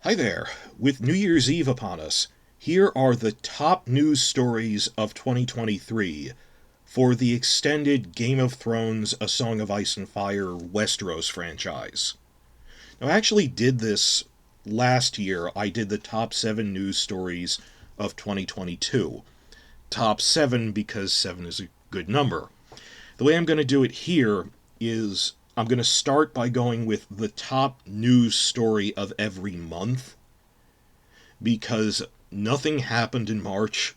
Hi there. With New Year's Eve upon us, here are the top news stories of 2023 for the extended Game of Thrones A Song of Ice and Fire Westeros franchise. Now, I actually did this last year. I did the top 7 news stories of 2022. Top 7 because 7 is a good number. The way I'm going to do it here is I'm going to start by going with the top news story of every month, because nothing happened in March,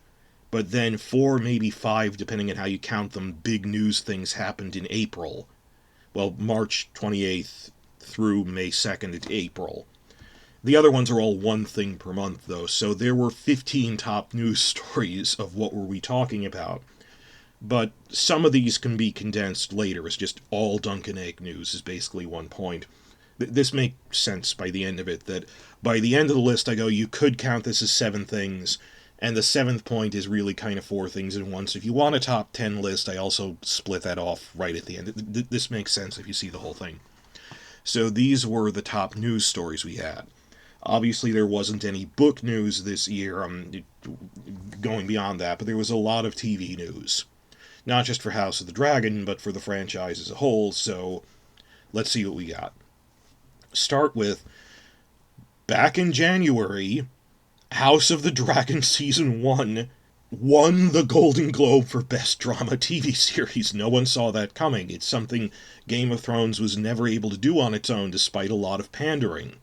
but then 4, maybe 5, depending on how you count them, big news things happened in April. Well, March 28th through May 2nd in April. The other ones are all one thing per month, though, so there were 15 top news stories of what were we talking about. But some of these can be condensed later. It's just all Dunk and Egg news is basically one point. This makes sense by the end of it, that by the end of the list I go, you could count this as 7 things, and the 7th point is really kind of 4 things in one. So if you want a top 10 list, I also split that off right at the end. This makes sense if you see the whole thing. So these were the top news stories we had. Obviously, there wasn't any book news this year, going beyond that, but there was a lot of TV news. Not just for House of the Dragon, but for the franchise as a whole, so let's see what we got. Start with, back in January, House of the Dragon Season 1 won the Golden Globe for Best Drama TV Series. No one saw that coming. It's something Game of Thrones was never able to do on its own, despite a lot of pandering.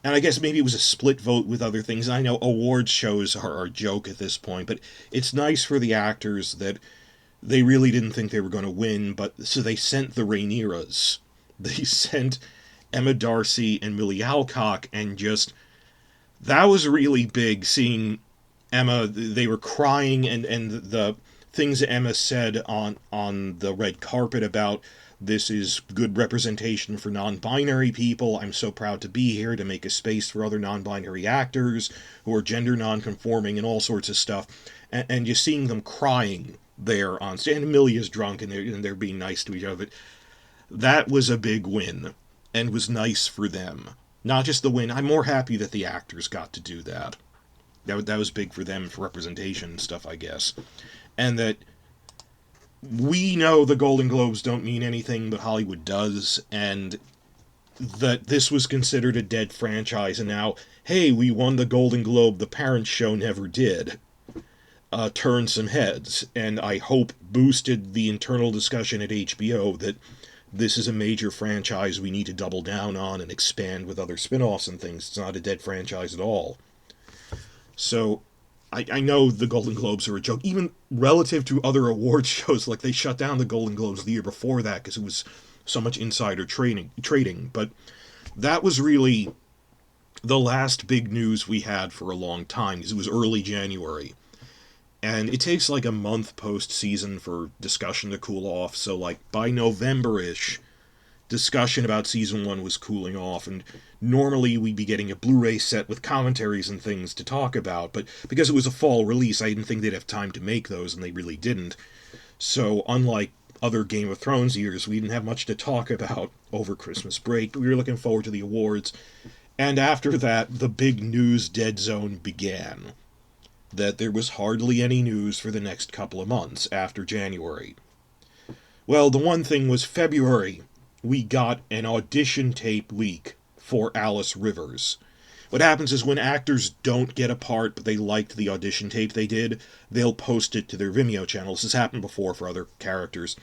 And I guess maybe it was a split vote with other things. I know awards shows are a joke at this point, but it's nice for the actors that they really didn't think they were going to win, but so they sent the Rhaenyras. They sent Emma Darcy and Millie Alcock, and just, that was really big, seeing Emma. They were crying, and the things that Emma said on the red carpet about, this is good representation for non-binary people. I'm so proud to be here to make a space for other non-binary actors who are gender non-conforming and all sorts of stuff. And just seeing them crying there on stage, and Millie is drunk, and they're being nice to each other. That was a big win, and was nice for them. Not just the win. I'm more happy that the actors got to do that. That was big for them, for representation and stuff, I guess. And that we know the Golden Globes don't mean anything, but Hollywood does, and that this was considered a dead franchise, and now, hey, we won the Golden Globe, the parent show never did. Turned some heads, and I hope boosted the internal discussion at HBO that this is a major franchise we need to double down on and expand with other spin-offs and things. It's not a dead franchise at all. So, I know the Golden Globes are a joke, even relative to other awards shows. Like, they shut down the Golden Globes the year before that because it was so much insider trading, but that was really the last big news we had for a long time, because it was early January. And it takes like a month post-season for discussion to cool off, so like by November-ish, discussion about Season 1 was cooling off, and normally we'd be getting a Blu-ray set with commentaries and things to talk about, but because it was a fall release, I didn't think they'd have time to make those, and they really didn't. So unlike other Game of Thrones years, we didn't have much to talk about over Christmas break. We were looking forward to the awards, and after that, the big news dead zone began. That there was hardly any news for the next couple of months after January. Well, the one thing was February. We got an audition tape leak for Alice Rivers. What happens is when actors don't get a part, but they liked the audition tape they did, they'll post it to their Vimeo channels. This happened before for other characters.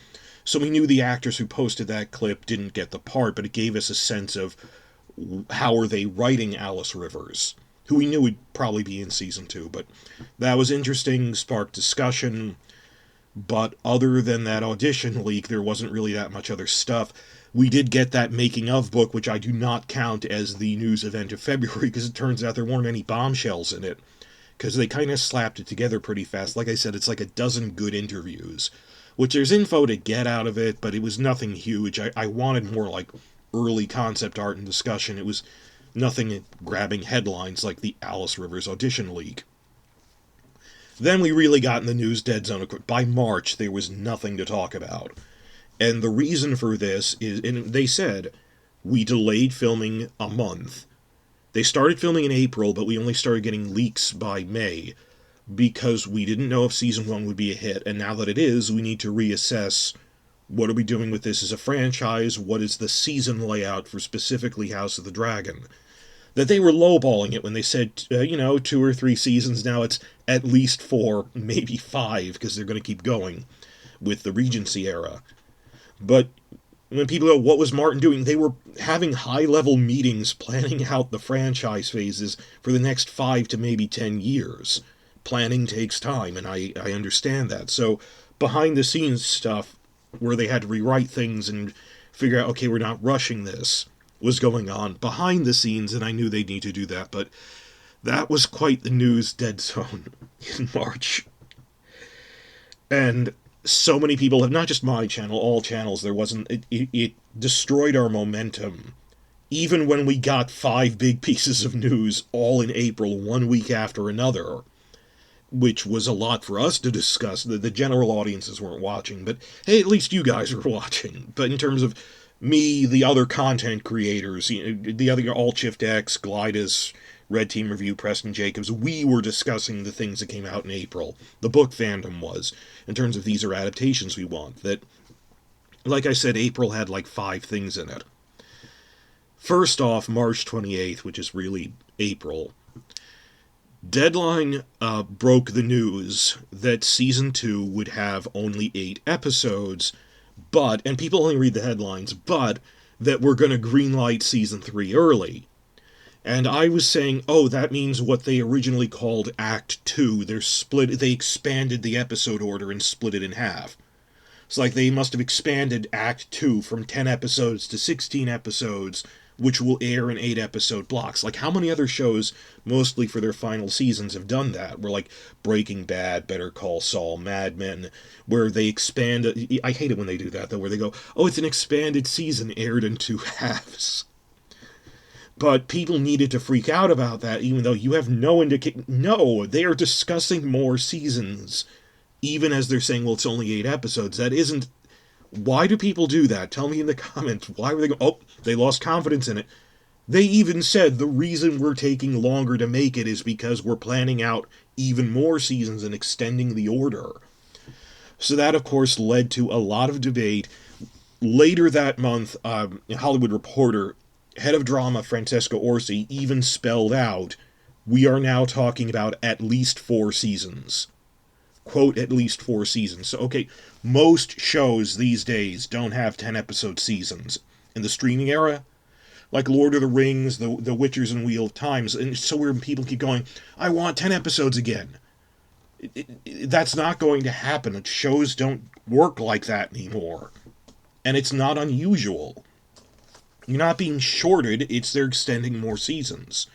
So we knew the actors who posted that clip didn't get the part, but it gave us a sense of how are they writing Alice Rivers, who we knew would probably be in Season 2, but that was interesting, sparked discussion, but other than that audition leak, there wasn't really that much other stuff. We did get that making-of book, which I do not count as the news event of February, because it turns out there weren't any bombshells in it, because they kind of slapped it together pretty fast. Like I said, it's like a dozen good interviews, which there's info to get out of it, but it was nothing huge. I wanted more like early concept art and discussion. It was nothing grabbing headlines like the Alice Rivers audition leak. Then we really got in the news dead zone. By March, there was nothing to talk about. And the reason for this is, and they said, we delayed filming a month They started filming in April, but we only started getting leaks by May because we didn't know if season 1 would be a hit, and now that it is, we need to reassess what are we doing with this as a franchise, what is the season layout for specifically House of the Dragon. That they were lowballing it when they said, 2 or 3 seasons, now it's at least 4, maybe 5, because they're going to keep going with the Regency era. But when people go, what was Martin doing? They were having high-level meetings planning out the franchise phases for the next 5 to maybe 10 years. Planning takes time, and I understand that. So behind-the-scenes stuff, where they had to rewrite things and figure out, okay, we're not rushing this, was going on behind the scenes, and I knew they'd need to do that, but that was quite the news dead zone in March. And so many people have, not just my channel, all channels, there wasn't, it destroyed our momentum. Even when we got 5 big pieces of news all in April, 1 week after another, which was a lot for us to discuss. The general audiences weren't watching, but hey, at least you guys were watching. But in terms of me, the other content creators, the other Alt Shift X, Glidus, Red Team Review, Preston Jacobs, we were discussing the things that came out in April. The book fandom was, in terms of these are adaptations we want. That, like I said, April had like 5 things in it. First off, March 28th, which is really April, Deadline broke the news that Season 2 would have only 8 episodes, but, and people only read the headlines, but that we're going to greenlight Season 3 early. And I was saying, oh, that means what they originally called Act 2. They expanded the episode order and split it in half. It's like they must have expanded Act 2 from 10 episodes to 16 episodes, which will air in 8-episode blocks. Like, how many other shows, mostly for their final seasons, have done that? Where, like, Breaking Bad, Better Call Saul, Mad Men, where they expand... I hate it when they do that, though, where they go, oh, it's an expanded season aired in 2 halves. But people needed to freak out about that, even though you have no indication... No, they are discussing more seasons, even as they're saying, well, it's only 8 episodes. That isn't... Why do people do that? Tell me in the comments. Why were they going, oh, they lost confidence in it. They even said the reason we're taking longer to make it is because we're planning out even more seasons and extending the order. So that, of course, led to a lot of debate. Later that month, Hollywood Reporter, head of drama Francesca Orsi, even spelled out, we are now talking about at least 4 seasons. Quote, at least 4 seasons. So, okay, most shows these days don't have 10-episode seasons. In the streaming era, like Lord of the Rings, the Witchers, and Wheel of Times, and so when people keep going, I want 10 episodes again. That's not going to happen. Shows don't work like that anymore. And it's not unusual. You're not being shorted, it's they're extending more seasons.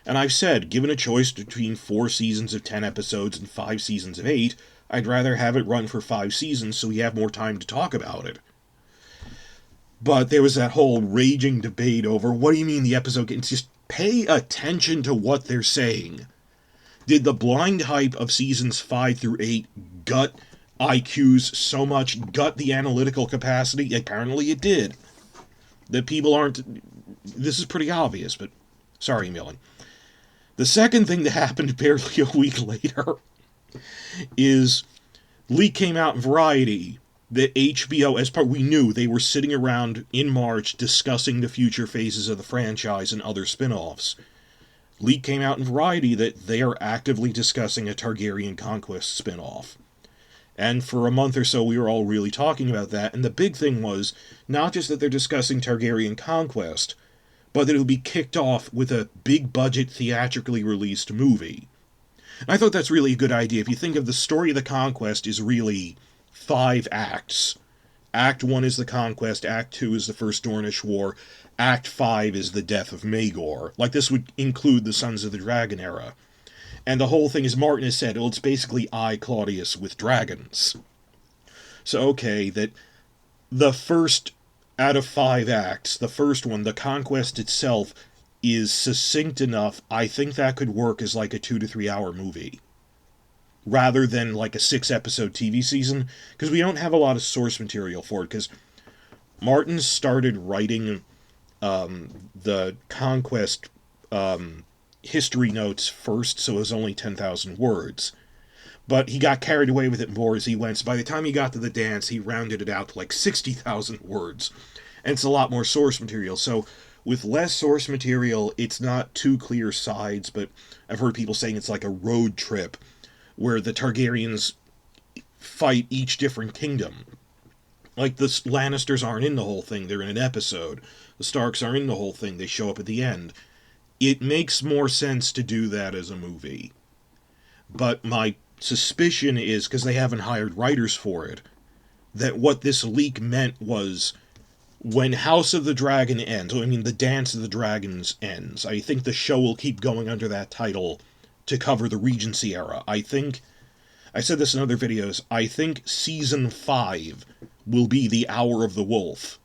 And I've said, given a choice between 4 seasons of 10 episodes and 5 seasons of 8, I'd rather have it run for 5 seasons so we have more time to talk about it. But there was that whole raging debate over, what do you mean the episode... Just pay attention to what they're saying. Did the blind hype of seasons 5 through 8 gut IQs so much, gut the analytical capacity? Apparently it did. That people aren't... This is pretty obvious, but... Sorry, Millie. The second thing that happened barely a week later is leak came out in Variety that HBO, as part, we knew they were sitting around in March discussing the future phases of the franchise and other spin-offs. Leak came out in Variety that they are actively discussing a Targaryen Conquest spin-off. And for a month or so we were all really talking about that, and the big thing was not just that they're discussing Targaryen Conquest, but that it would be kicked off with a big-budget, theatrically released movie. And I thought that's really a good idea. If you think of the story of the Conquest is really 5 acts. Act 1 is the Conquest, Act 2 is the First Dornish War, Act 5 is the death of Maegor. Like, this would include the Sons of the Dragon era. And the whole thing, as Martin has said, well, it's basically I, Claudius, with dragons. So, okay, that the first out of 5 acts, the first one, the Conquest itself, is succinct enough. I think that could work as like a 2 to 3 hour movie, rather than like a 6-episode TV season, because we don't have a lot of source material for it, because Martin started writing the Conquest history notes first, so it was only 10,000 words. But he got carried away with it more as he went. So by the time he got to the dance, he rounded it out to like 60,000 words. And it's a lot more source material. So with less source material, it's not two clear sides, but I've heard people saying it's like a road trip where the Targaryens fight each different kingdom. Like the Lannisters aren't in the whole thing, they're in an episode. The Starks aren't in the whole thing, they show up at the end. It makes more sense to do that as a movie. But my suspicion is, because they haven't hired writers for it, that what this leak meant was when House of the Dragon ends, I mean the Dance of the Dragons ends, I think the show will keep going under that title to cover the Regency era. I said this in other videos, I think Season 5 will be the Hour of the Wolf,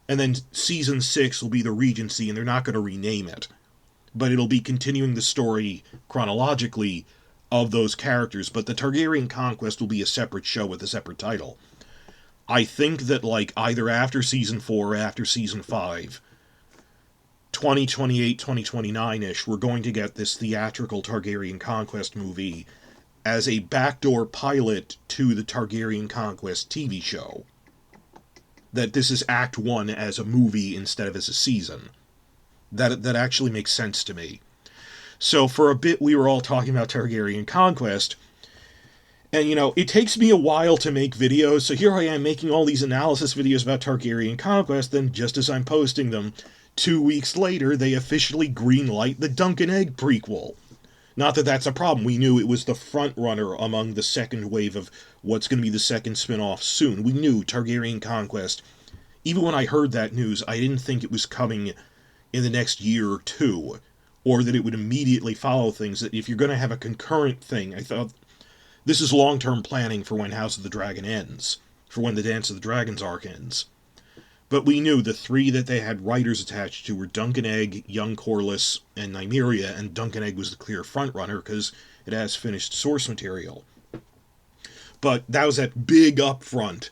and then Season 6 will be the Regency, and they're not going to rename it. But it'll be continuing the story chronologically of those characters, but the Targaryen Conquest will be a separate show with a separate title. I think that, like, either after Season 4 or after Season 5, 2028, 2029-ish, we're going to get this theatrical Targaryen Conquest movie as a backdoor pilot to the Targaryen Conquest TV show. That this is Act 1 as a movie instead of as a season. That actually makes sense to me. So for a bit we were all talking about Targaryen Conquest, and you know, it takes me a while to make videos, so here I am making all these analysis videos about Targaryen Conquest, then just as I'm posting them, 2 weeks later they officially greenlight the Dunk and Egg prequel. Not that that's a problem, we knew it was the front runner among the second wave of what's going to be the second spin-off soon. We knew Targaryen Conquest. Even when I heard that news, I didn't think it was coming in the next year or two, or that it would immediately follow things, that if you're going to have a concurrent thing, I thought, this is long-term planning for when House of the Dragon ends, for when the Dance of the Dragons arc ends. But we knew the three that they had writers attached to were Dunk and Egg, Young Corlys, and Nymeria, and Dunk and Egg was the clear frontrunner because it has finished source material. But that was that big upfront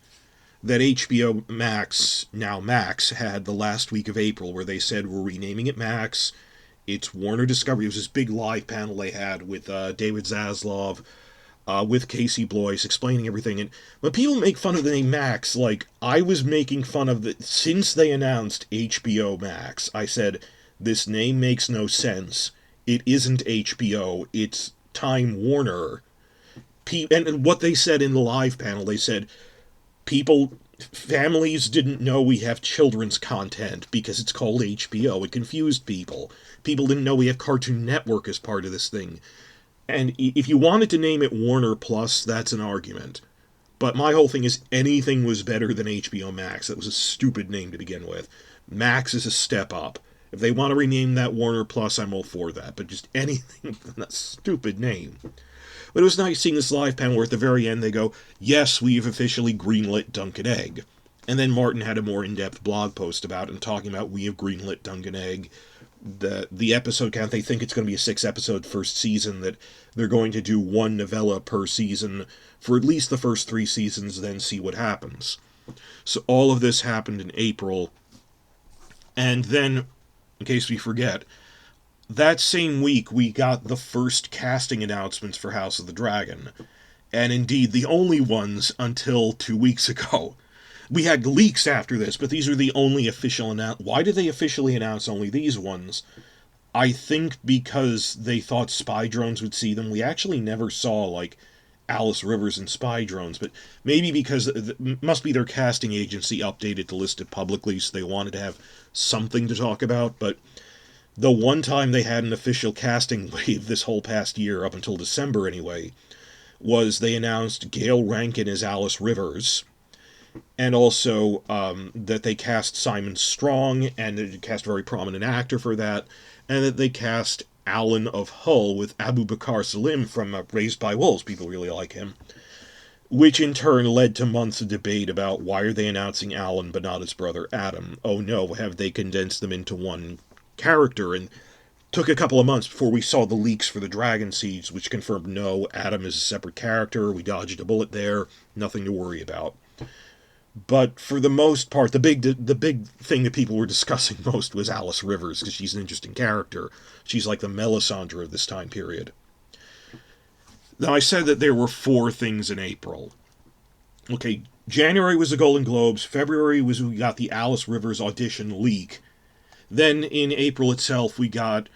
that HBO Max, now Max, had the last week of April, where they said, we're renaming it Max, it's Warner Discovery. It was this big live panel they had with David Zaslav, with Casey Bloys, explaining everything. And when people make fun of the name Max, like, I was making fun of it since they announced HBO Max. I said, this name makes no sense. It isn't HBO, it's Time Warner. And what they said in the live panel, they said, families didn't know we have children's content because it's called HBO. It confused people. People didn't know we have Cartoon Network as part of this thing. And if you wanted to name it Warner Plus, that's an argument. But my whole thing is anything was better than HBO Max. That was a stupid name to begin with. Max is a step up. If they want to rename that Warner Plus, I'm all for that. But just anything than that stupid name. But it was nice seeing this live panel where at the very end they go, yes, we've officially greenlit Dunk and Egg. And then Martin had a more in-depth blog post about it and talking about we have greenlit Dunk and Egg. The episode count, they think it's going to be a 6-episode first season, that they're going to do one novella per season for at least the first 3 seasons, then see what happens. So all of this happened in April. And then, in case we forget, that same week we got the first casting announcements for House of the Dragon. And indeed, the only ones until 2 weeks ago. We had leaks after this, but these are the only official announcements. Why did they officially announce only these ones? I think because they thought spy drones would see them. We actually never saw, like, Alice Rivers and spy drones, but maybe because it must be their casting agency updated to list it publicly, so they wanted to have something to talk about. But the one time they had an official casting wave this whole past year, up until December anyway, was they announced Gail Rankin as Alice Rivers, and also that they cast Simon Strong, and they cast a very prominent actor for that, and that they cast Alan of Hull with Abu Bakar Salim from Raised by Wolves. People really like him. Which in turn led to months of debate about why are they announcing Alan but not his brother Adam? Oh no, have they condensed them into one character? And took a couple of months before we saw the leaks for the Dragon Siege, which confirmed no, Adam is a separate character, we dodged a bullet there, nothing to worry about. But for the most part, the big thing that people were discussing most was Alice Rivers, because she's an interesting character. She's like the Melisandre of this time period. Now, I said that there were four things in April. Okay, January was the Golden Globes. February was we got the Alice Rivers audition leak. Then in April itself, we got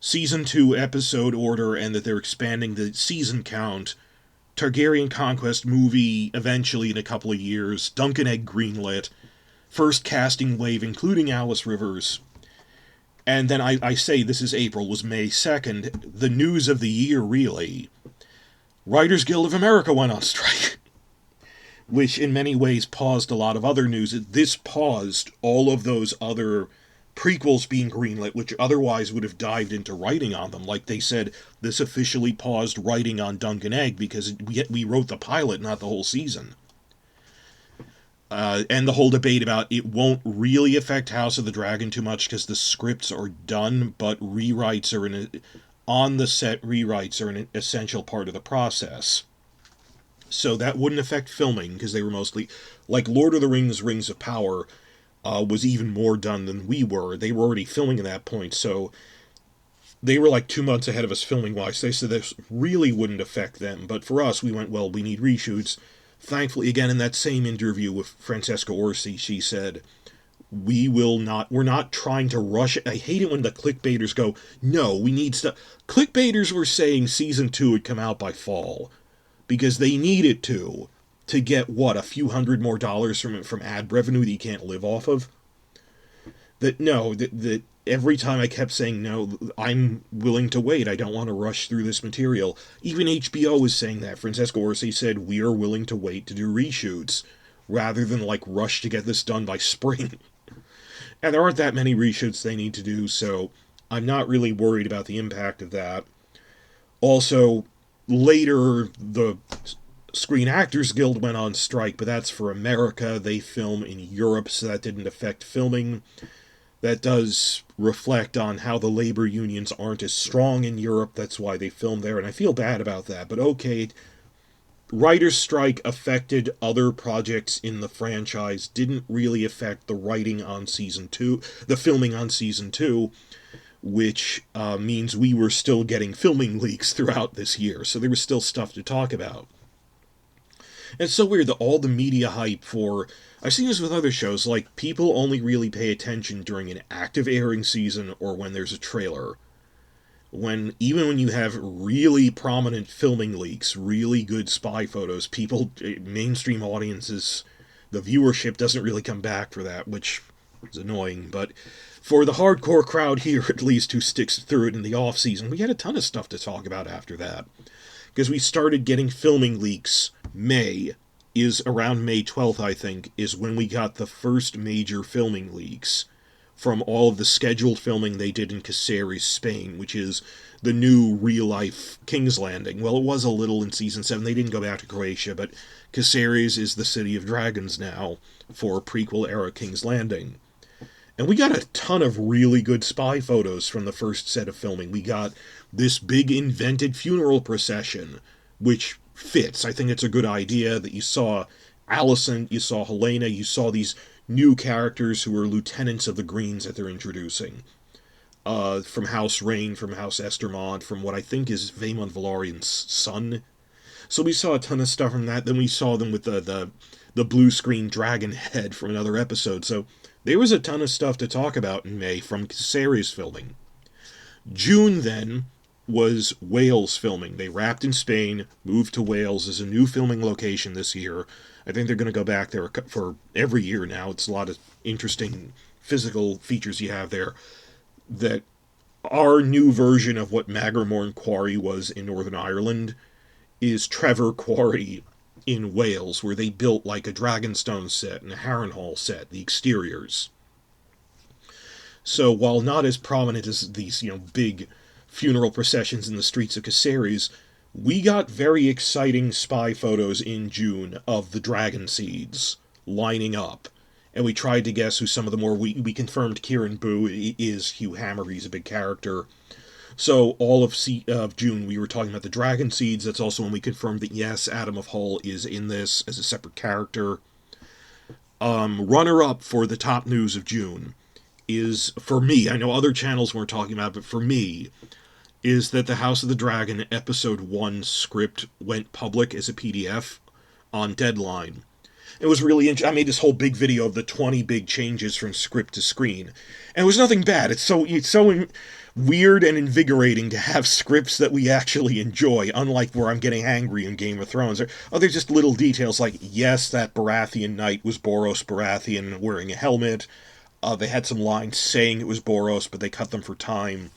season 2 episode order and that they're expanding the season count. Targaryen Conquest movie eventually in a couple of years. Duncan Egg greenlit. First casting wave, including Alice Rivers. And then I say this is April, was May 2nd. The news of the year, really. Writers Guild of America went on strike. Which in many ways paused a lot of other news. This paused all of those other prequels being greenlit, which otherwise would have dived into writing on them. Like they said, this officially paused writing on Duncan Egg because we wrote the pilot, not the whole season. And the whole debate about it won't really affect House of the Dragon too much because the scripts are done, but rewrites are on the set rewrites are an essential part of the process. So that wouldn't affect filming because they were mostly like Lord of the Rings, Rings of Power was even more done than we were. They were already filming at that point, so they were like 2 months ahead of us filming wise. They said this really wouldn't affect them, but for us, we went, well, we need reshoots. Thankfully, again, in that same interview with Francesca Orsi, she said, we're not trying to rush it. I hate it when the clickbaiters go, no, we need stuff. Clickbaiters were saying season 2 would come out by fall because they needed to get, what, a few hundred more dollars from ad revenue that you can't live off of? That every time I kept saying, no, I'm willing to wait. I don't want to rush through this material. Even HBO was saying that. Francesca Orsi said, we are willing to wait to do reshoots rather than, like, rush to get this done by spring. And there aren't that many reshoots they need to do, so I'm not really worried about the impact of that. Also, later, the Screen Actors Guild went on strike, but that's for America. They film in Europe, so that didn't affect filming. That does reflect on how the labor unions aren't as strong in Europe. That's why they film there, and I feel bad about that. But okay, writer's strike affected other projects in the franchise, didn't really affect the writing on season 2, the filming on season 2, which means we were still getting filming leaks throughout this year, so there was still stuff to talk about. And it's so weird that all the media hype for... I've seen this with other shows, like, people only really pay attention during an active airing season or when there's a trailer. Even when you have really prominent filming leaks, really good spy photos, mainstream audiences, the viewership doesn't really come back for that, which is annoying, but for the hardcore crowd here, at least, who sticks through it in the off-season, we had a ton of stuff to talk about after that. Because we started getting filming leaks. May is around May 12th, I think, is when we got the first major filming leaks from all of the scheduled filming they did in Caceres, Spain, which is the new real-life King's Landing. Well, it was a little in Season 7. They didn't go back to Croatia, but Caceres is the City of Dragons now for prequel-era King's Landing. And we got a ton of really good spy photos from the first set of filming. We got this big invented funeral procession, which fits. I think it's a good idea that you saw Alicent, you saw Helena, you saw these new characters who are lieutenants of the Greens that they're introducing. From House Rain, from House Estermont, from what I think is Vaemon Valarian's son. So we saw a ton of stuff from that. Then we saw them with the blue screen dragon head from another episode. So there was a ton of stuff to talk about in May from Caceres filming. June, then, was Wales filming. They wrapped in Spain, moved to Wales as a new filming location this year. I think they're going to go back there for every year now. It's a lot of interesting physical features you have there. That our new version of what Maghermorn Quarry was in Northern Ireland is Trevor Quarry in Wales, where they built like a Dragonstone set and a Harrenhal set, the exteriors. So while not as prominent as these, big funeral processions in the streets of Caceres, we got very exciting spy photos in June of the dragon seeds lining up. And we tried to guess who some of them were. We confirmed Kieran Boo is Hugh Hammer. He's a big character. So all of June, we were talking about the dragon seeds. That's also when we confirmed that, yes, Adam of Hull is in this as a separate character. Runner-up for the top news of June is, for me, I know other channels weren't talking about it, but for me, is that the House of the Dragon Episode 1 script went public as a PDF on Deadline. It was really I made this whole big video of the 20 big changes from script to screen. And it was nothing bad. It's so weird and invigorating to have scripts that we actually enjoy, unlike where I'm getting angry in Game of Thrones. They're just little details like, yes, that Baratheon knight was Boros Baratheon wearing a helmet. They had some lines saying it was Boros, but they cut them for time.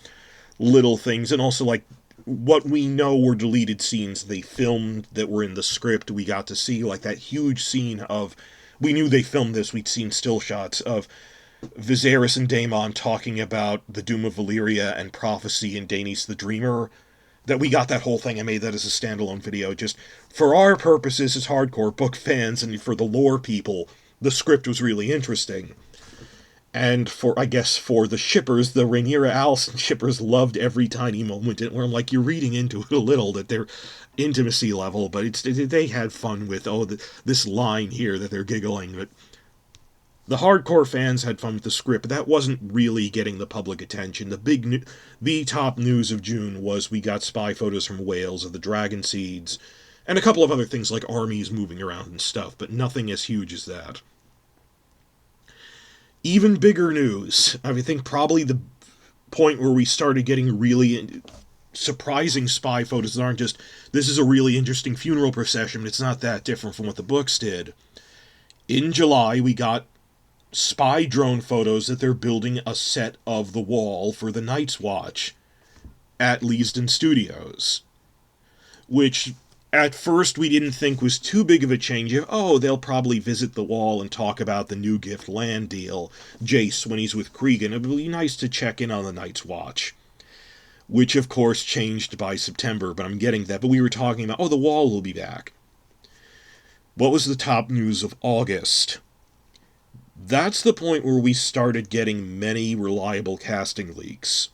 Little things, and also, like, what we know were deleted scenes they filmed that were in the script we got to see, like that huge scene of, we knew they filmed this, we'd seen still shots of Viserys and Daemon talking about the Doom of Valyria and prophecy and Daenerys the Dreamer, that we got that whole thing. I made that as a standalone video, just for our purposes as hardcore book fans and for the lore people, the script was really interesting. And for the shippers, the Rhaenyra Alicent shippers loved every tiny moment where I'm like, you're reading into it a little, that their intimacy level, but they had fun with, this line here that they're giggling, but the hardcore fans had fun with the script, but that wasn't really getting the public attention. The top news of June was we got spy photos from Wales of the dragon seeds, and a couple of other things like armies moving around and stuff, but nothing as huge as that. Even bigger news, I think probably the point where we started getting really surprising spy photos that aren't just, this is a really interesting funeral procession, but it's not that different from what the books did. In July, we got spy drone photos that they're building a set of the Wall for the Night's Watch at Leasden Studios, which at first we didn't think was too big of a change. They'll probably visit the Wall and talk about the new gift land deal, Jace when he's with Cregan. It would be nice to check in on the Night's Watch, which of course changed by September, but I'm getting that. But we were talking about, the Wall will be back. What was the top news of August? That's the point where we started getting many reliable casting leaks.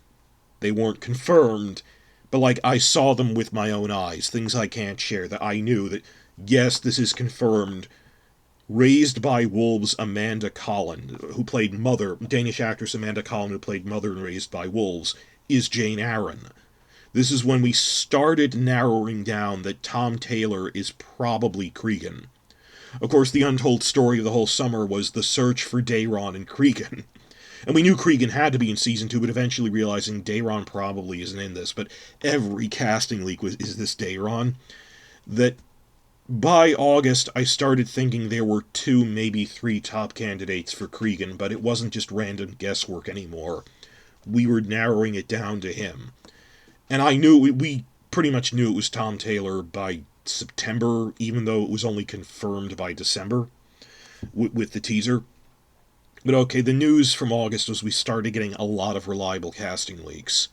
They weren't confirmed, but I saw them with my own eyes, things I can't share, that I knew that, yes, this is confirmed. Raised by Wolves Amanda Collin, who played Mother, Danish actress Amanda Collin, who played Mother in Raised by Wolves, is Jane Arryn. This is when we started narrowing down that Tom Taylor is probably Cregan. Of course, the untold story of the whole summer was the search for Daeron and Cregan. And we knew Cregan had to be in Season 2, but eventually realizing Daeron probably isn't in this. But every casting leak is this Daeron. That by August, I started thinking there were 2, maybe 3 top candidates for Cregan, but it wasn't just random guesswork anymore. We were narrowing it down to him. And I knew, we pretty much knew it was Tom Taylor by September, even though it was only confirmed by December with the teaser. But okay, the news from August was we started getting a lot of reliable casting leaks.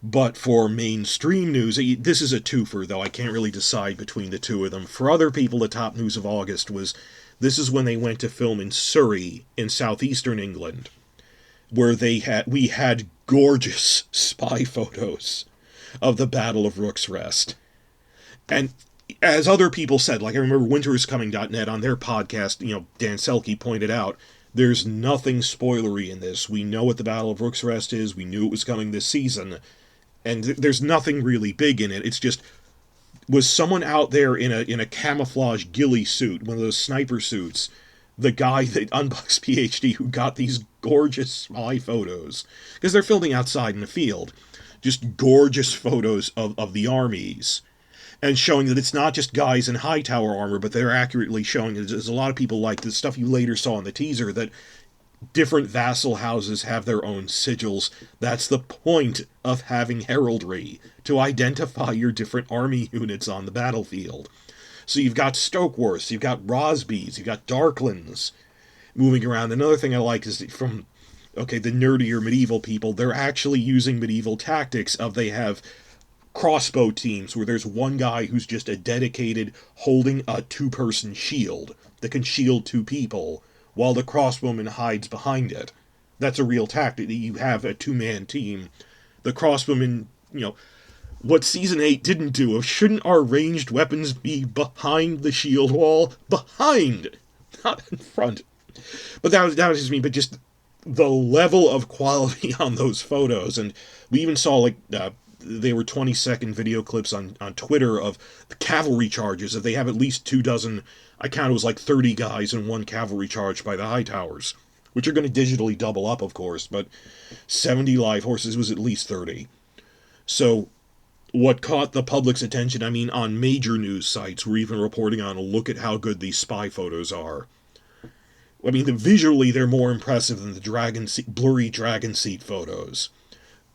But for mainstream news, this is a twofer, though I can't really decide between the two of them. For other people, the top news of August was, this is when they went to film in Surrey, in southeastern England, where we had gorgeous spy photos of the Battle of Rook's Rest. And as other people said, I remember winteriscoming.net on their podcast, Dan Selke pointed out, there's nothing spoilery in this. We know what the Battle of Rook's Rest is. We knew it was coming this season. And there's nothing really big in it. It's just, was someone out there in a camouflage ghillie suit, one of those sniper suits, the guy that Unbox PhD who got these gorgeous spy photos? Because they're filming outside in a field. Just gorgeous photos of the armies. And showing that it's not just guys in high tower armor, but they're accurately showing, as a lot of people like the stuff you later saw in the teaser, that different vassal houses have their own sigils. That's the point of having heraldry, to identify your different army units on the battlefield. So you've got Stokeworths, you've got Rosbys, you've got Darklands moving around. Another thing I like is from, the nerdier medieval people, they're actually using medieval tactics of, they have crossbow teams where there's one guy who's just a dedicated holding a 2-person shield that can shield 2 people while the crossbowman hides behind it. That's a real tactic, that you have a 2-man team. The crossbowman, what Season 8 didn't do, shouldn't our ranged weapons be behind the shield wall? Behind not in front. But that was just me. But just the level of quality on those photos, and we even saw like they were 20-second video clips on Twitter of the cavalry charges. If they have at least 24, I counted it was like 30 guys in one cavalry charge by the high towers, which are going to digitally double up, of course, but 70 live horses was at least 30. So what caught the public's attention, I mean, on major news sites were even reporting on, look at how good these spy photos are. I mean, visually they're more impressive than the blurry dragon seat photos.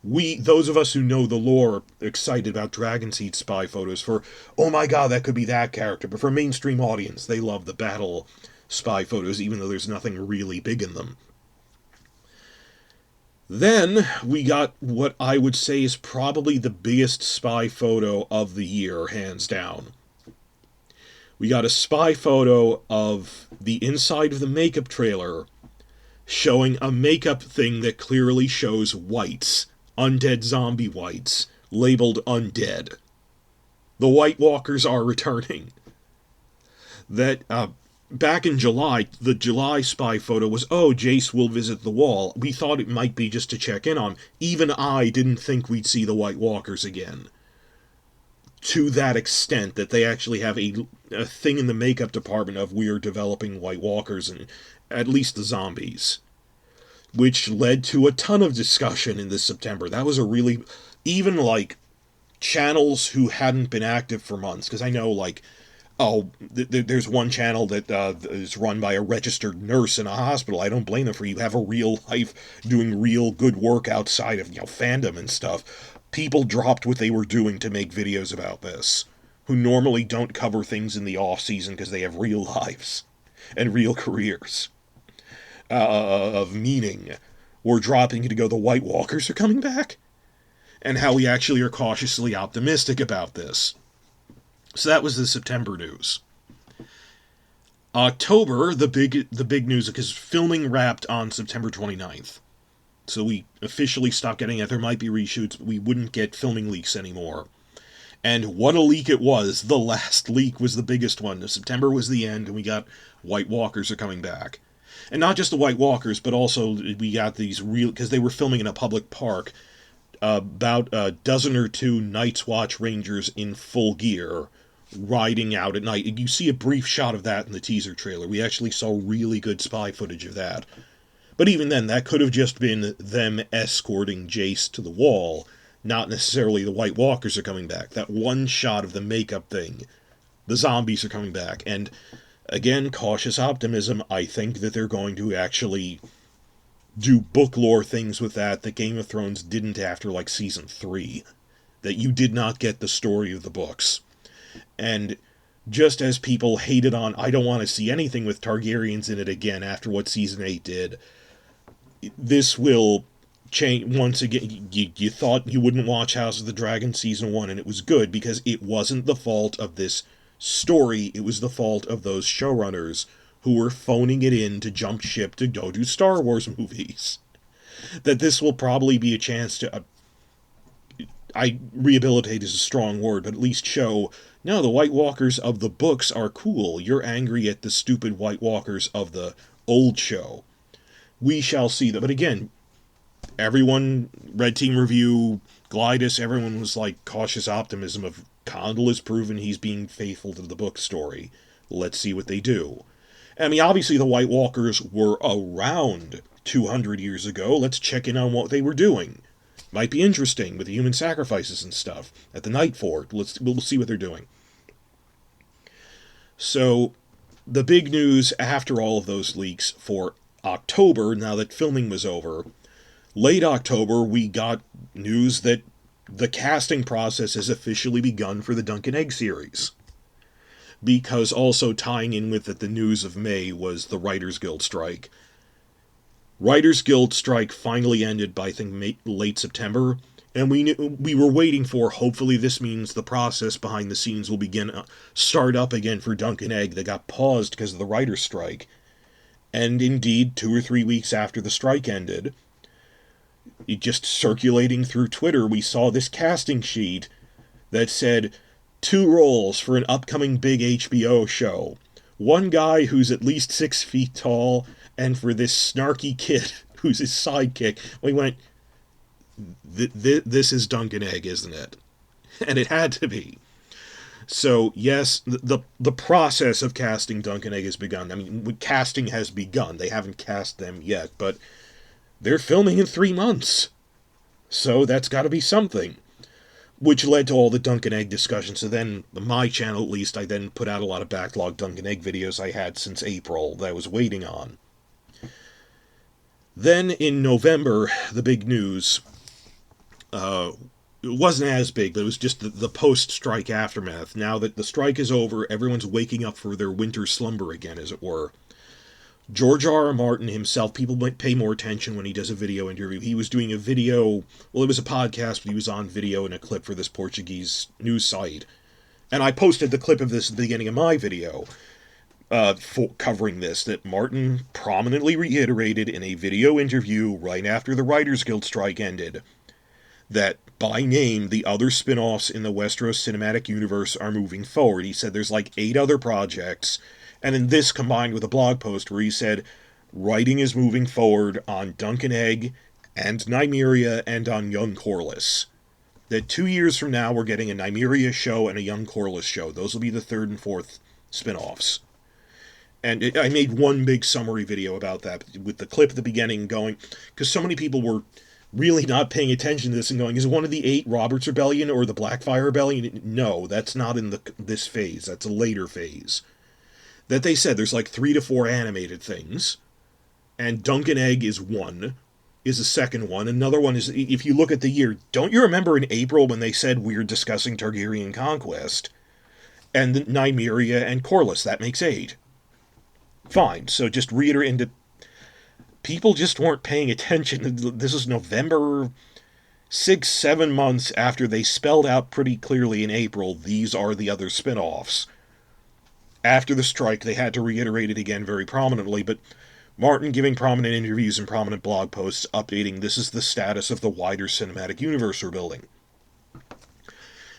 Those of us who know the lore, are excited about dragon seat spy photos for, oh my god, that could be that character. But for a mainstream audience, they love the battle spy photos, even though there's nothing really big in them. Then we got what I would say is probably the biggest spy photo of the year, hands down. We got a spy photo of the inside of the makeup trailer showing a makeup thing that clearly shows whites, undead zombie whites, labeled undead. The White Walkers are returning. That, back in July, the July spy photo was, oh, Jace will visit the wall. We thought it might be just to check in on. Even I didn't think we'd see the White Walkers again. To that extent, that they actually have a thing in the makeup department of we're developing White Walkers, and at least the zombies. Which led to a ton of discussion in this September. That was a really, even like channels who hadn't been active for months, because I know like, there's one channel that is run by a registered nurse in a hospital. I don't blame them, for you have a real life doing real good work outside of, fandom and stuff. People dropped what they were doing to make videos about this, who normally don't cover things in the off season because they have real lives and real careers of meaning. We're dropping to go, the White Walkers are coming back, and how we actually are cautiously optimistic about this. So that was the September news. October, the big news, because filming wrapped on September 29th. So we officially stopped getting it. There might be reshoots, but we wouldn't get filming leaks anymore. And what a leak it was. The last leak was the biggest one. September was the end, and we got White Walkers are coming back. And not just the White Walkers, but also we got these real, because they were filming in a public park, about a dozen or two Night's Watch Rangers in full gear riding out at night. You see a brief shot of that in the teaser trailer. We actually saw really good spy footage of that. But even then, that could have just been them escorting Jace to the wall, not necessarily the White Walkers are coming back. That one shot of the makeup thing, the zombies are coming back. And again, cautious optimism, I think that they're going to actually do book lore things with that Game of Thrones didn't after, like, season 3. That you did not get the story of the books. And just as people hated on, I don't want to see anything with Targaryens in it again after what season 8 did, this will change once again. You thought you wouldn't watch House of the Dragon season 1, and it was good, because it wasn't the fault of this story, it was the fault of those showrunners who were phoning it in to jump ship to go do Star Wars movies. That this will probably be a chance to, rehabilitate is a strong word, but at least show, no, the White Walkers of the books are cool. You're angry at the stupid White Walkers of the old show. We shall see that. But again, everyone, Red Team Review, Glidus, everyone was like cautious optimism of Condal has proven he's being faithful to the book story. Let's see what they do. I mean, obviously the White Walkers were around 200 years ago. Let's check in on what they were doing. Might be interesting with the human sacrifices and stuff at the Night Fort. We'll see what they're doing. So, the big news after all of those leaks for October, now that filming was over, late October, we got news that the casting process has officially begun for the Dunk and Egg series. Because also tying in with it, the news of May was the Writers Guild strike. Writers Guild strike finally ended by, I think, late September, and we were waiting for, hopefully this means the process behind the scenes will start up again for Dunk and Egg that got paused because of the writer's strike. And indeed, 2 or 3 weeks after the strike ended, just circulating through Twitter, we saw this casting sheet that said 2 roles for an upcoming big HBO show. one guy who's at least 6 feet tall, and for this snarky kid who's his sidekick, we went, this is Dunk and Egg, isn't it? And it had to be. So, yes, the process of casting Dunk and Egg has begun. I mean, casting has begun. They haven't cast them yet, but they're filming in 3 months. So that's got to be something. Which led to all the Dunk and Egg discussions. So then, my channel at least, I then put out a lot of backlog Dunk and Egg videos I had since April that I was waiting on. Then in November, the big news, it wasn't as big, but it was just the post-strike aftermath. Now that the strike is over, everyone's waking up for their winter slumber again, as it were. George R.R. Martin himself, people might pay more attention when he does a video interview. He was doing a video, well, it was a podcast, but he was on video in a clip for this Portuguese news site. And I posted the clip of this at the beginning of my video, covering this, that Martin prominently reiterated in a video interview right after the Writers Guild strike ended, that by name, the other spin-offs in the Westeros cinematic universe are moving forward. He said there's like 8 other projects, and then this combined with a blog post where he said writing is moving forward on Dunk and Egg and Nymeria and on Young Corlys. That 2 years from now we're getting a Nymeria show and a Young Corlys show. Those will be the 3rd and 4th spin-offs. And I made one big summary video about that with the clip at the beginning going, because so many people were really not paying attention to this and going, is it one of the 8 Robert's Rebellion or the Blackfire Rebellion? No, that's not in this phase. That's a later phase. That they said there's like 3 to 4 animated things, and Dunk and Egg is the second one. Another one is, if you look at the year, don't you remember in April when they said we're discussing Targaryen Conquest? And Nymeria and Corlys, that makes 8. Fine, so just reiterate, people just weren't paying attention. This is November, 6-7 months after they spelled out pretty clearly in April, these are the other spin-offs. After the strike, they had to reiterate it again very prominently, but Martin giving prominent interviews and prominent blog posts updating this is the status of the wider cinematic universe we're building.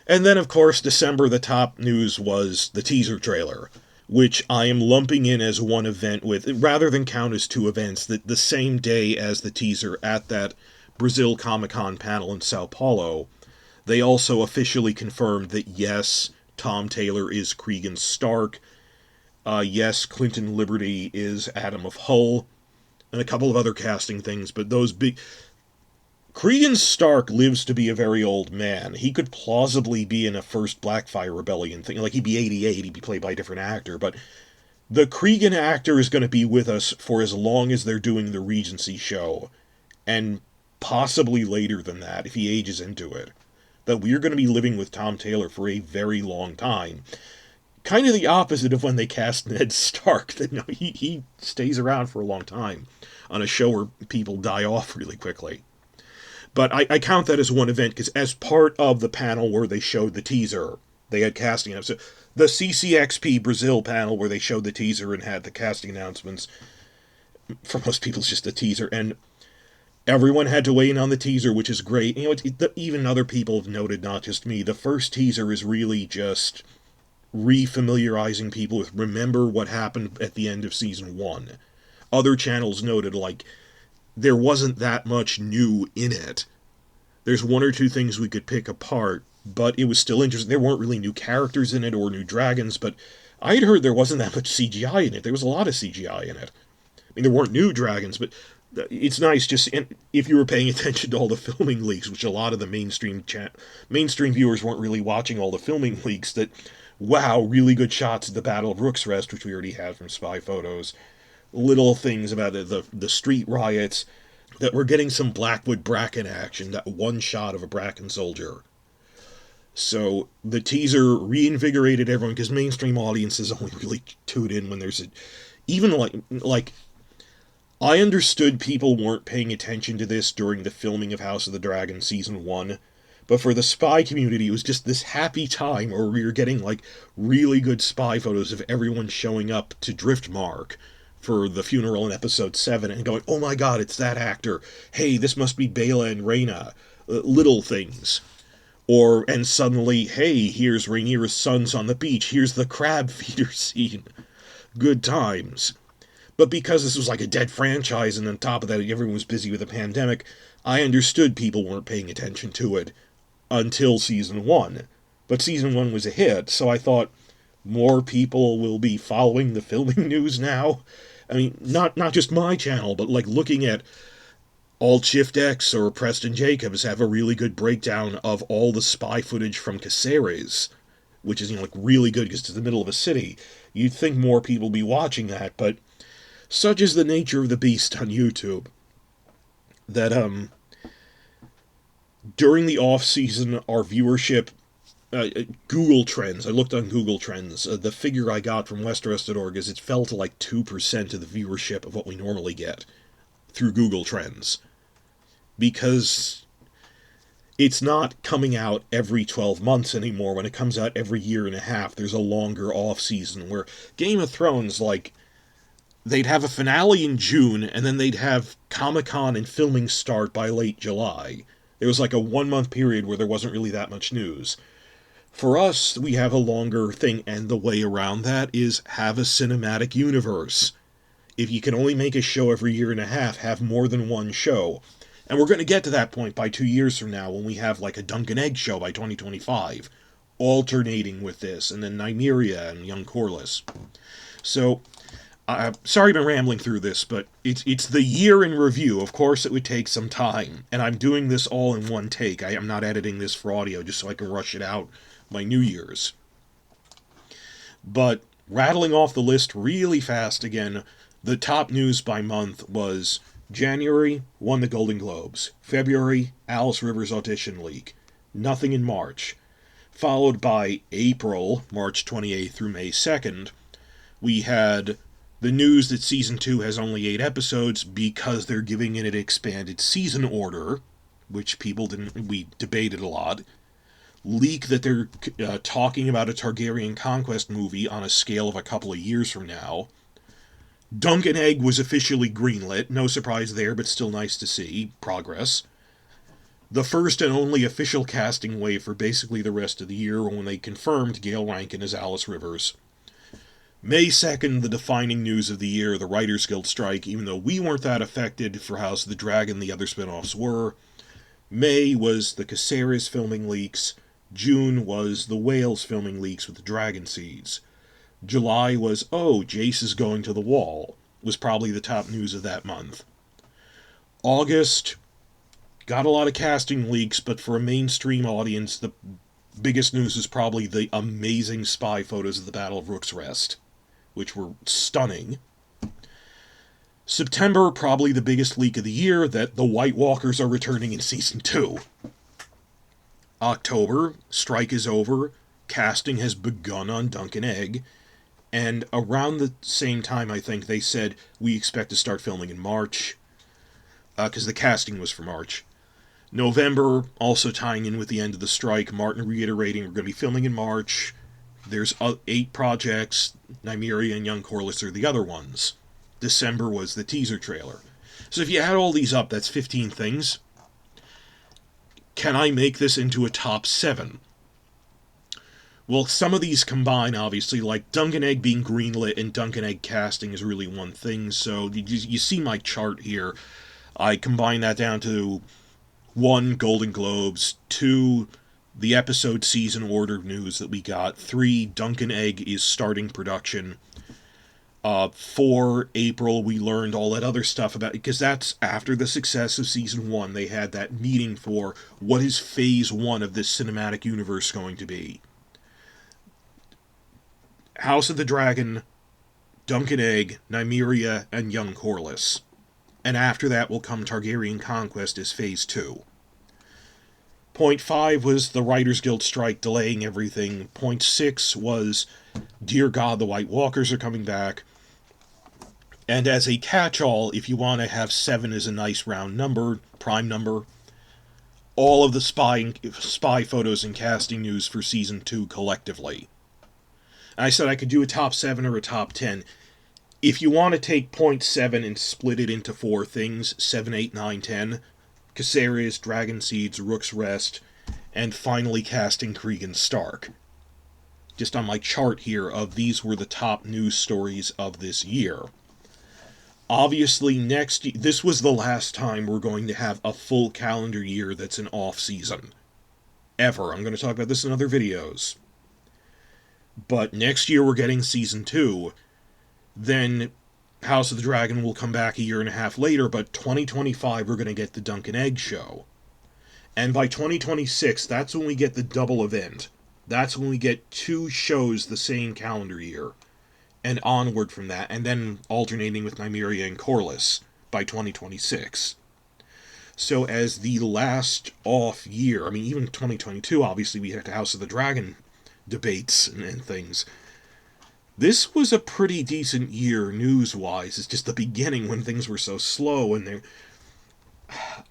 And then, of course, December, the top news was the teaser trailer, which I am lumping in as one event with, rather than count as 2 events, that the same day as the teaser at that Brazil Comic-Con panel in Sao Paulo, they also officially confirmed that yes, Tom Taylor is Cregan Stark, yes, Clinton Liberty is Adam of Hull, and a couple of other casting things, but those big... Cregan Stark lives to be a very old man. He could plausibly be in a first Blackfire Rebellion thing. Like, he'd be 88, he'd be played by a different actor. But the Cregan actor is going to be with us for as long as they're doing the Regency show. And possibly later than that, if he ages into it. That we're going to be living with Tom Taylor for a very long time. Kind of the opposite of when they cast Ned Stark. That, no, he stays around for a long time on a show where people die off really quickly. But I count that as one event, because as part of the panel where they showed the teaser, they had casting announcements. The CCXP Brazil panel where they showed the teaser and had the casting announcements, for most people it's just a teaser, and everyone had to weigh in on the teaser, which is great. You know, even other people have noted, not just me, the first teaser is really just re-familiarizing people with remember what happened at the end of Season 1. Other channels noted, like, there wasn't that much new in it. There's 1 or 2 things we could pick apart, but it was still interesting. There weren't really new characters in it or new dragons, but I had heard there wasn't that much CGI in it. There was a lot of CGI in it. I mean, there weren't new dragons, but it's nice just, if you were paying attention to all the filming leaks, which a lot of the mainstream viewers weren't really watching all the filming leaks, that, wow, really good shots of the Battle of Rook's Rest, which we already had from spy photos. Little things about the street riots, that we're getting some Blackwood Bracken action, that one shot of a Bracken soldier. So the teaser reinvigorated everyone, because mainstream audiences only really tune in when there's even like I understood people weren't paying attention to this during the filming of House of the Dragon Season 1, but for the spy community, it was just this happy time where we were getting like really good spy photos of everyone showing up to Driftmark for the funeral in episode 7 and going, oh my god, it's that actor. Hey, this must be Bela and Rhaena. Little things. And suddenly, hey, here's Rhaenyra's sons on the beach. Here's the crab feeder scene. good times. But because this was like a dead franchise, and on top of that, everyone was busy with the pandemic, I understood people weren't paying attention to it until season 1. But season 1 was a hit, so I thought more people will be following the filming news now. I mean, not just my channel, but like looking at Alt Shift X or Preston Jacobs have a really good breakdown of all the spy footage from Caceres, which is, like really good because it's in the middle of a city. You'd think more people be watching that, but such is the nature of the beast on YouTube that during the off season our viewership Google Trends. I looked on Google Trends. The figure I got from Westeros.org is it fell to like 2% of the viewership of what we normally get through Google Trends. Because it's not coming out every 12 months anymore. When it comes out every year and a half, there's a longer off season where Game of Thrones, like, they'd have a finale in June, and then they'd have Comic-Con and filming start by late July. There was like a 1-month period where there wasn't really that much news. For us, we have a longer thing, and the way around that is have a cinematic universe. If you can only make a show every year and a half, have more than one show. And we're going to get to that point by 2 years from now when we have like a Dunk and Egg show by 2025, alternating with this, and then Nymeria and Young Corlys. So, sorry I've been rambling through this, but it's the year in review. Of course, it would take some time, and I'm doing this all in one take. I am not editing this for audio just so I can rush it out by New Year's. But rattling off the list really fast again, the top news by month was January won the Golden Globes. February, Alice Rivers audition leak. Nothing in March. Followed by April, March 28th through May 2nd, we had the news that Season 2 has only 8 episodes because they're giving it an expanded season order, which we debated a lot. Leak that they're talking about a Targaryen Conquest movie on a scale of a couple of years from now. Dunk and Egg was officially greenlit. No surprise there, but still nice to see. Progress. The first and only official casting wave for basically the rest of the year when they confirmed Gail Rankin as Alice Rivers. May 2nd, the defining news of the year, the Writers Guild strike, even though we weren't that affected for House of the Dragon, the other spin-offs were. May was the Caceres filming leaks. June was the Wales filming leaks with the Dragon Seeds. July was, Jace is going to the Wall, was probably the top news of that month. August got a lot of casting leaks, but for a mainstream audience, the biggest news is probably the amazing spy photos of the Battle of Rook's Rest, which were stunning. September, probably the biggest leak of the year, that the White Walkers are returning in Season 2. October, strike is over, casting has begun on Dunk and Egg, and around the same time, I think, they said, we expect to start filming in March, because the casting was for March. November, also tying in with the end of the strike, Martin reiterating we're going to be filming in March. There's 8 projects, Nymeria and Young Corlys are the other ones. December was the teaser trailer. So if you add all these up, that's 15 things. Can I make this into a top 7? Well, some of these combine, obviously, like Dunk and Egg being greenlit and Dunk and Egg casting is really one thing, so you see my chart here. I combine that down to 1, Golden Globes, 2, the episode season order news that we got, 3, Dunk and Egg is starting production, 4, April, we learned all that other stuff about it, because that's after the success of Season 1. They had that meeting for what is Phase 1 of this cinematic universe going to be. House of the Dragon, Dunk and Egg, Nymeria, and Young Corlys. And after that will come Targaryen Conquest as Phase 2. Point 5 was the Writers Guild strike delaying everything. Point 6 was, dear God, the White Walkers are coming back. And as a catch-all, if you want to have 7 as a nice round number, prime number, all of the spy photos and casting news for Season 2 collectively. And I said I could do a top 7 or a top 10. If you want to take point 7 and split it into 4 things, 7, 8, 9, 10, Caceres, Dragon Seeds, Rook's Rest, and finally casting Cregan Stark. just on my chart here of these were the top news stories of this year. Obviously, this was the last time we're going to have a full calendar year that's an off-season. Ever. I'm going to talk about this in other videos. But next year we're getting Season 2. Then House of the Dragon will come back a year and a half later, but 2025 we're going to get the Dunk and Egg show. And by 2026, that's when we get the double event. That's when we get 2 shows the same calendar year. And onward from that, and then alternating with Nymeria and Corlys by 2026. So as the last off year, I mean, even 2022, obviously, we had the House of the Dragon debates and things. This was a pretty decent year news-wise. It's just the beginning when things were so slow, and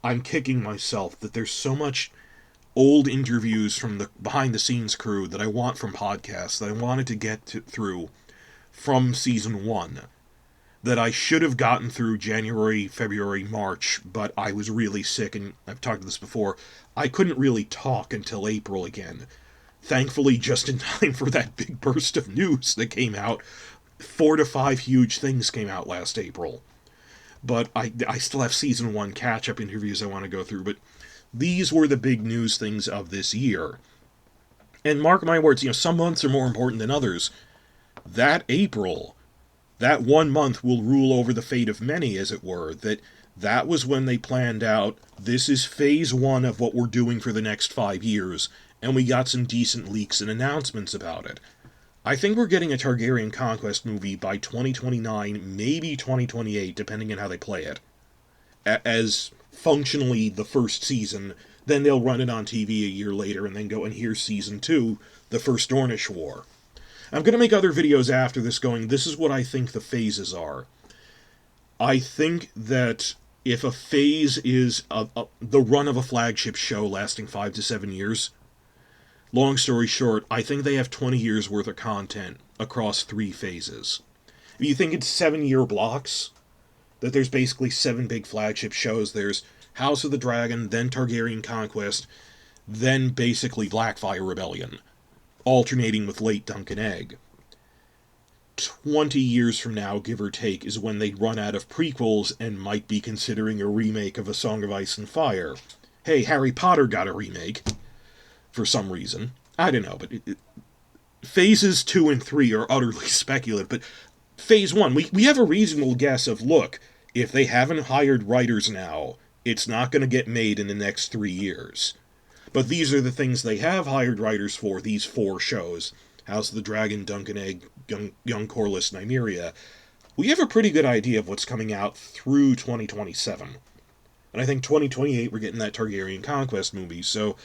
I'm kicking myself that there's so much old interviews from the behind-the-scenes crew that I want from podcasts that I wanted to get through from Season 1 that I should have gotten through January, February, March, but I was really sick, and I've talked about this before. I couldn't really talk until April again. Thankfully, just in time for that big burst of news that came out. 4 to 5 huge things came out last April. But I still have Season 1 catch-up interviews I want to go through, but these were the big news things of this year. And mark my words, some months are more important than others. That April, that 1 month will rule over the fate of many, as it were. That was when they planned out, this is phase 1 of what we're doing for the next 5 years, and we got some decent leaks and announcements about it. I think we're getting a Targaryen Conquest movie by 2029, maybe 2028, depending on how they play it. As functionally the first season, then they'll run it on TV a year later, and then go, and here's Season 2, the First Dornish War. I'm going to make other videos after this going, this is what I think the phases are. I think that if a phase is the run of a flagship show lasting 5 to 7 years, long story short, I think they have 20 years worth of content across 3 phases. If you think it's 7-year blocks, that there's basically 7 big flagship shows, there's House of the Dragon, then Targaryen Conquest, then basically Blackfire Rebellion, alternating with late Dunk and Egg. 20 years from now, give or take, is when they run out of prequels and might be considering a remake of A Song of Ice and Fire. Hey, Harry Potter got a remake, for some reason. I don't know, but phases 2 and 3 are utterly speculative, but phase 1, we have a reasonable guess of, look, if they haven't hired writers now, it's not going to get made in the next 3 years. But these are the things they have hired writers for, these 4 shows. House of the Dragon, Dunk and Egg, Young Corlys, Nymeria. We have a pretty good idea of what's coming out through 2027. And I think 2028 we're getting that Targaryen Conquest movie. So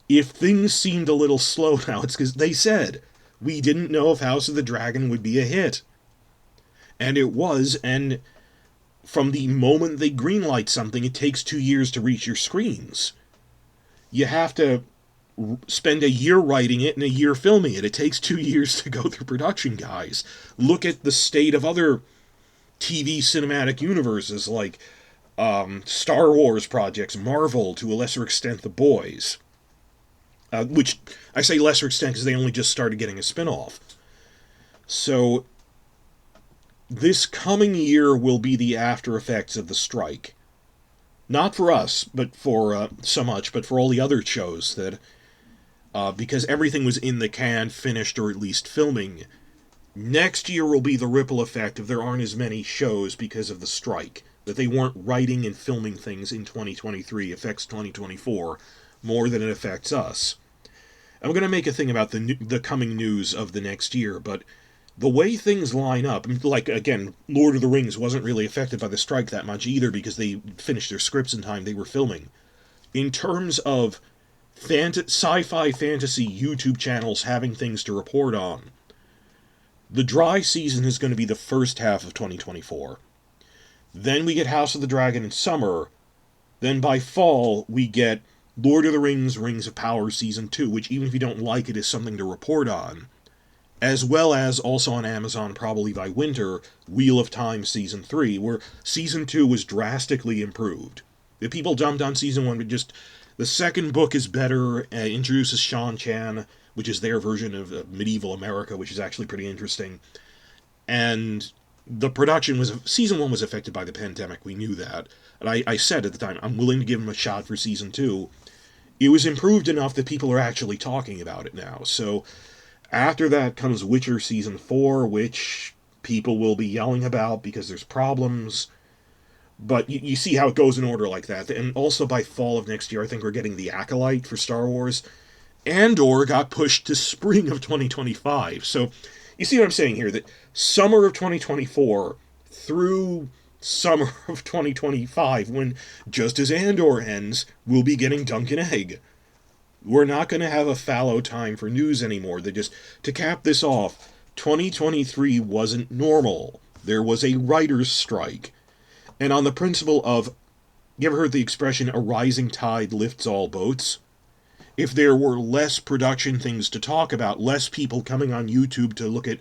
if things seemed a little slow now, it's because they said, we didn't know if House of the Dragon would be a hit. And it was, and from the moment they greenlight something, it takes 2 years to reach your screens. You have to spend a year writing it and a year filming it. It takes 2 years to go through production, guys. Look at the state of other TV cinematic universes like Star Wars projects, Marvel, to a lesser extent The Boys. Which, I say lesser extent because they only just started getting a spin-off. So, this coming year will be the after effects of the strike. Not for us, but for so much, but for all the other shows that, because everything was in the can, finished, or at least filming. Next year will be the ripple effect if there aren't as many shows because of the strike. That they weren't writing and filming things in 2023 affects 2024 more than it affects us. I'm going to make a thing about the coming news of the next year, but the way things line up, like, again, Lord of the Rings wasn't really affected by the strike that much either because they finished their scripts in time they were filming. In terms of sci-fi fantasy YouTube channels having things to report on, the dry season is going to be the first half of 2024. Then we get House of the Dragon in summer. Then by fall, we get Lord of the Rings, Rings of Power Season 2, which even if you don't like it is something to report on. As well as, also on Amazon probably by winter, Wheel of Time Season 3, where Season 2 was drastically improved. The people jumped on Season 1, but just, The second book is better, introduces Shan Chan, which is their version of medieval America, which is actually pretty interesting. And the production was, season 1 was affected by the pandemic, we knew that. And I said at the time, I'm willing to give them a shot for season 2. It was improved enough that people are actually talking about it now. So after that comes Witcher season 4, which people will be yelling about because there's problems. But you see how it goes in order like that. And also by fall of next year, I think we're getting The Acolyte for Star Wars. Andor got pushed to spring of 2025. So you see what I'm saying here? That summer of 2024 through summer of 2025, when just as Andor ends, we'll be getting Dunk and Egg. We're not going to have a fallow time for news anymore. To cap this off, 2023 wasn't normal. There was a writer's strike. And on the principle of, you ever heard the expression, a rising tide lifts all boats? If there were less production things to talk about, less people coming on YouTube to look at,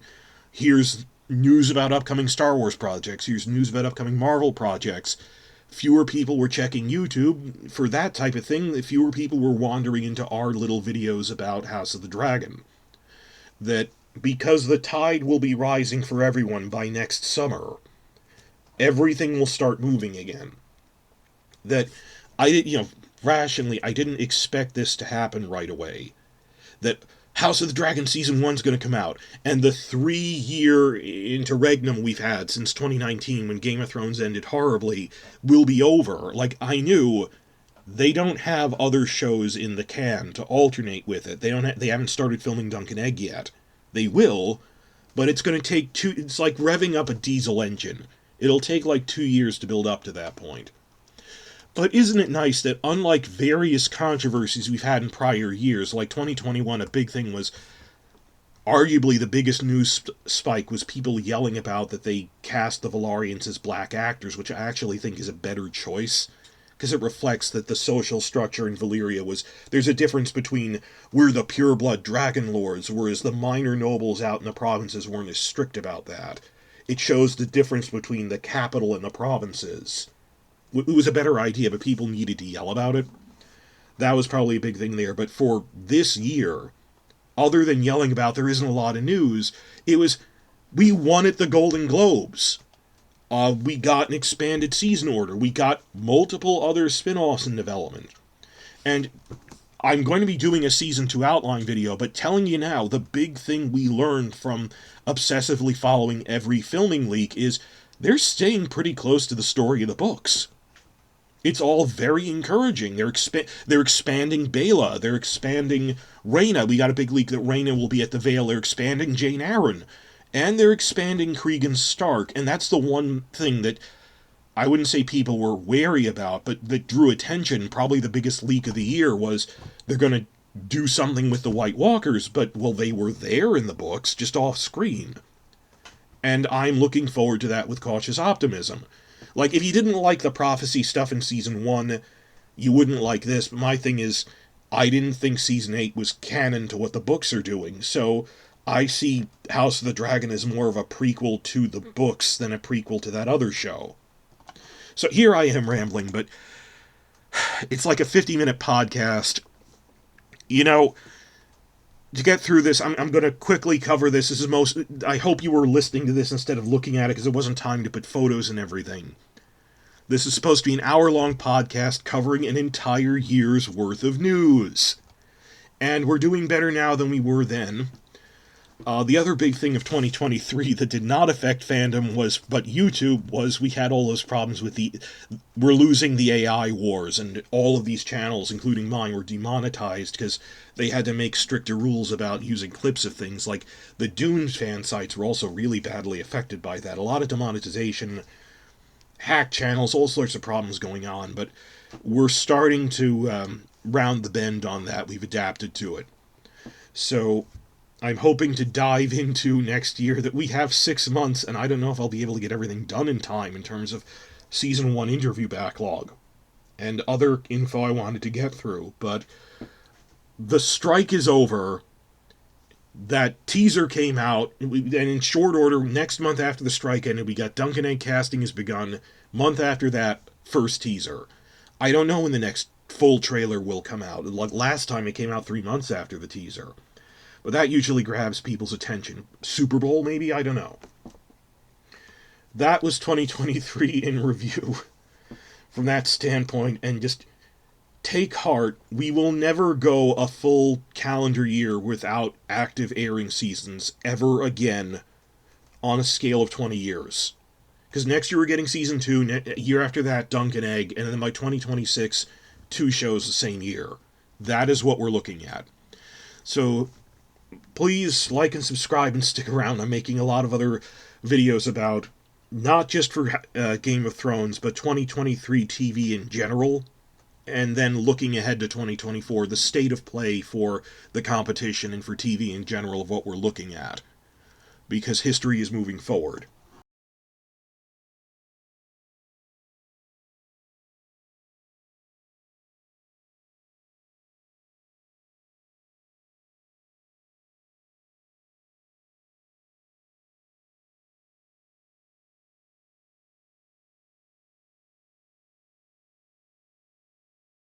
here's news about upcoming Star Wars projects, here's news about upcoming Marvel projects, fewer people were checking YouTube for that type of thing, fewer people were wandering into our little videos about House of the Dragon. That because the tide will be rising for everyone by next summer, everything will start moving again. That rationally, I didn't expect this to happen right away. That House of the Dragon Season 1's going to come out, and the 3-year interregnum we've had since 2019, when Game of Thrones ended horribly, will be over. Like, I knew they don't have other shows in the can to alternate with it. They haven't started filming Dunk and Egg yet. They will, but it's going to take it's like revving up a diesel engine. It'll take like 2 years to build up to that point. But isn't it nice that unlike various controversies we've had in prior years, like 2021, a big thing was, arguably the biggest news spike was people yelling about that they cast the Velaryons as black actors, which I actually think is a better choice, because it reflects that the social structure in Valyria was, there's a difference between, we're the pureblood dragon lords, whereas the minor nobles out in the provinces weren't as strict about that. It shows the difference between the capital and the provinces. It was a better idea, but people needed to yell about it. That was probably a big thing there. But for this year, other than yelling about there isn't a lot of news, it was, we won at the Golden Globes. We got an expanded season order. We got multiple other spin-offs in development. And I'm going to be doing a Season 2 outline video, but telling you now, the big thing we learned from obsessively following every filming leak is they're staying pretty close to the story of the books. It's all very encouraging. They're expanding Bela. They're expanding Rhaena. We got a big leak that Rhaena will be at the Vale. They're expanding Jane Arryn. And they're expanding Cregan Stark. And that's the one thing that I wouldn't say people were wary about, but that drew attention. Probably the biggest leak of the year was they're going to do something with the White Walkers, but, well, they were there in the books, just off screen. And I'm looking forward to that with cautious optimism. Like, if you didn't like the prophecy stuff in Season 1, you wouldn't like this, but my thing is, I didn't think Season 8 was canon to what the books are doing, so I see House of the Dragon as more of a prequel to the books than a prequel to that other show. So here I am rambling, but it's like a 50-minute podcast. To get through this, I'm going to quickly cover this. I hope you were listening to this instead of looking at it, because it wasn't time to put photos and everything. This is supposed to be an hour-long podcast covering an entire year's worth of news. And we're doing better now than we were then. The other big thing of 2023 that did not affect fandom but YouTube was we had all those problems with we're losing the AI wars, and all of these channels, including mine, were demonetized because they had to make stricter rules about using clips of things. Like the Dune fan sites were also really badly affected by that. A lot of demonetization, hacked channels, all sorts of problems going on, but we're starting to round the bend on that. We've adapted to it. So I'm hoping to dive into next year that we have 6 months, and I don't know if I'll be able to get everything done in time in terms of Season 1 interview backlog and other info I wanted to get through, but the strike is over. That teaser came out, and in short order, next month after the strike ended, we got Dunk and Egg casting has begun. Month after that, first teaser. I don't know when the next full trailer will come out. Like last time, it came out 3 months after the teaser. But that usually grabs people's attention. Super Bowl, maybe? I don't know. That was 2023 in review from that standpoint, and just take heart. We will never go a full calendar year without active airing seasons ever again on a scale of 20 years. Because next year we're getting season 2, year after that, Dunk and Egg, and then by 2026, 2 shows the same year. That is what we're looking at. So please like and subscribe and stick around. I'm making a lot of other videos about not just for Game of Thrones, but 2023 TV in general, and then looking ahead to 2024, the state of play for the competition and for TV in general of what we're looking at. Because history is moving forward.